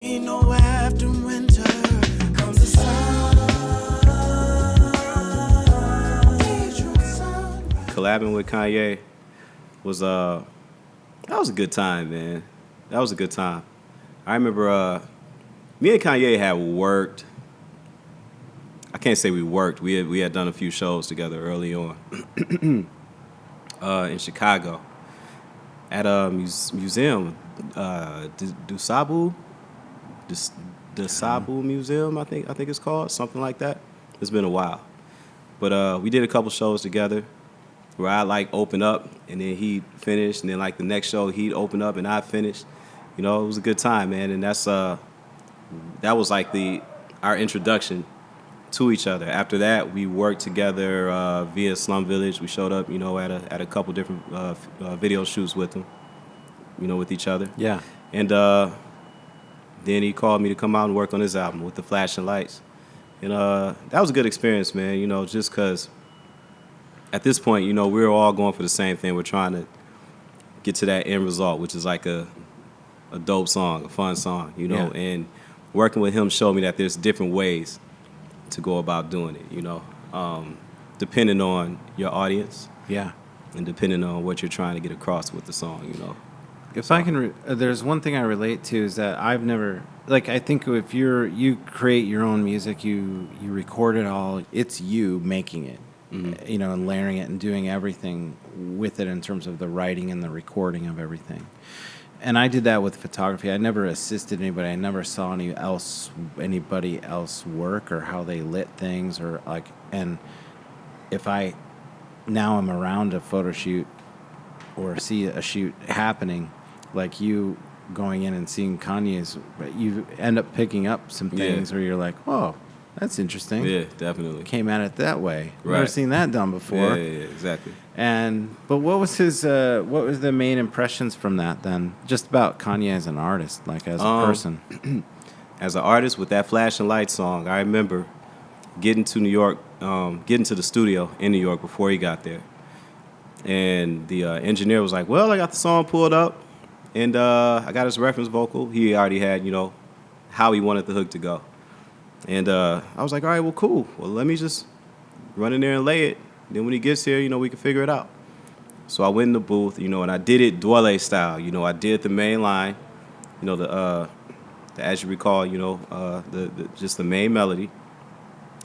Ain't no after winter comes the sun. Collabing with Kanye was that was a good time, man. That was a good time. I remember me and Kanye had worked. I can't say we worked. We had done a few shows together early on in Chicago at a museum, Dusabu Museum. I think it's called something like that. It's been a while, but we did a couple shows together where I like open up and then he'd finish, and then like the next show he'd open up and I'd finish. You know, it was a good time, man, and that was like our introduction to each other. After that, we worked together via Slum Village. We showed up, you know, at a couple different video shoots with them, you know, with each other. Yeah. And then he called me to come out and work on his album with the flashing lights. And that was a good experience, man, you know, just because at this point, you know, we were all going for the same thing. We're trying to get to that end result, which is like a dope song, a fun song, you know. Yeah. And working with him showed me that there's different ways to go about doing it, you know, depending on your audience. Yeah. And depending on what you're trying to get across with the song, you know. If I can, there's one thing I relate to is that I've never, like, I think if you create your own music, you record it all, it's you making it, you know, and layering it and doing everything with it in terms of the writing and the recording of everything. And I did that with photography. I never assisted anybody. I never saw anybody else work or how they lit things or like. And if I now am around a photo shoot or see a shoot happening, like you going in and seeing Kanye's, you end up picking up some things where you're like, oh, that's interesting. Yeah, definitely. Came at it that way. Right. Never seen that done before. Yeah, exactly. But what was the main impressions from that then? Just about Kanye as an artist, like as a person. As an artist with that Flashing Lights song, I remember getting to New York, getting to the studio in New York before he got there. And the engineer was like, well, I got the song pulled up, and I got his reference vocal. He already had, you know, how he wanted the hook to go. And I was like, all right, well, cool. Well, let me just run in there and lay it. Then when he gets here, you know, we can figure it out. So I went in the booth, you know, and I did it Dwele style. You know, I did the main line, you know, the as you recall, you know, just the main melody.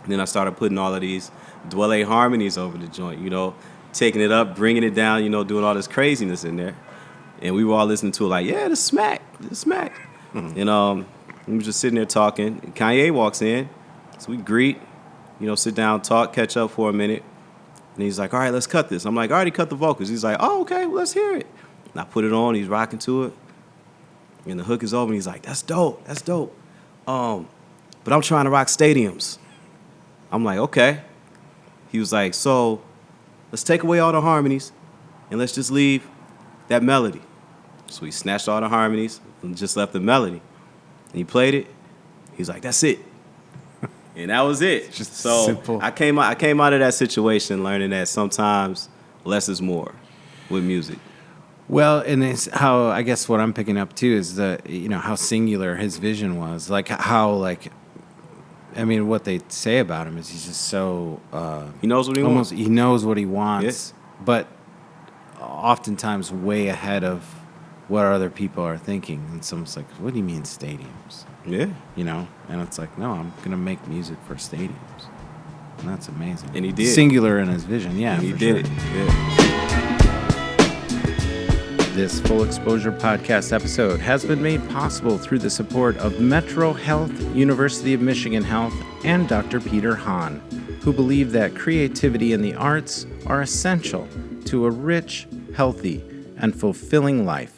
And then I started putting all of these Dwele harmonies over the joint, you know, taking it up, bringing it down, you know, doing all this craziness in there. And we were all listening to it like, yeah, this smack. Mm-hmm. And we were just sitting there talking. And Kanye walks in, so we greet, you know, sit down, talk, catch up for a minute. And he's like, all right, let's cut this. I'm like, I already cut the vocals. He's like, oh, okay, well, let's hear it. And I put it on. He's rocking to it. And the hook is over. And he's like, that's dope. But I'm trying to rock stadiums. I'm like, okay. He was like, so let's take away all the harmonies and let's just leave that melody. So he snatched all the harmonies and just left the melody. And he played it. He's like, that's it. And that was it. Just so simple. I came out of that situation learning that sometimes less is more with music. Well, and it's how, I guess what I'm picking up too is how singular his vision was. Like how, like, I mean, what they say about him is he's just so... he knows what he wants. He knows what he wants, but oftentimes way ahead of what other people are thinking. And someone's like, what do you mean stadiums? Yeah. You know? And it's like, no, I'm going to make music for stadiums. And that's amazing. And he did. Singular in his vision, yeah. And he did it. Yeah. This Full Exposure podcast episode has been made possible through the support of Metro Health, University of Michigan Health, and Dr. Peter Hahn, who believe that creativity and the arts are essential to a rich, healthy, and fulfilling life.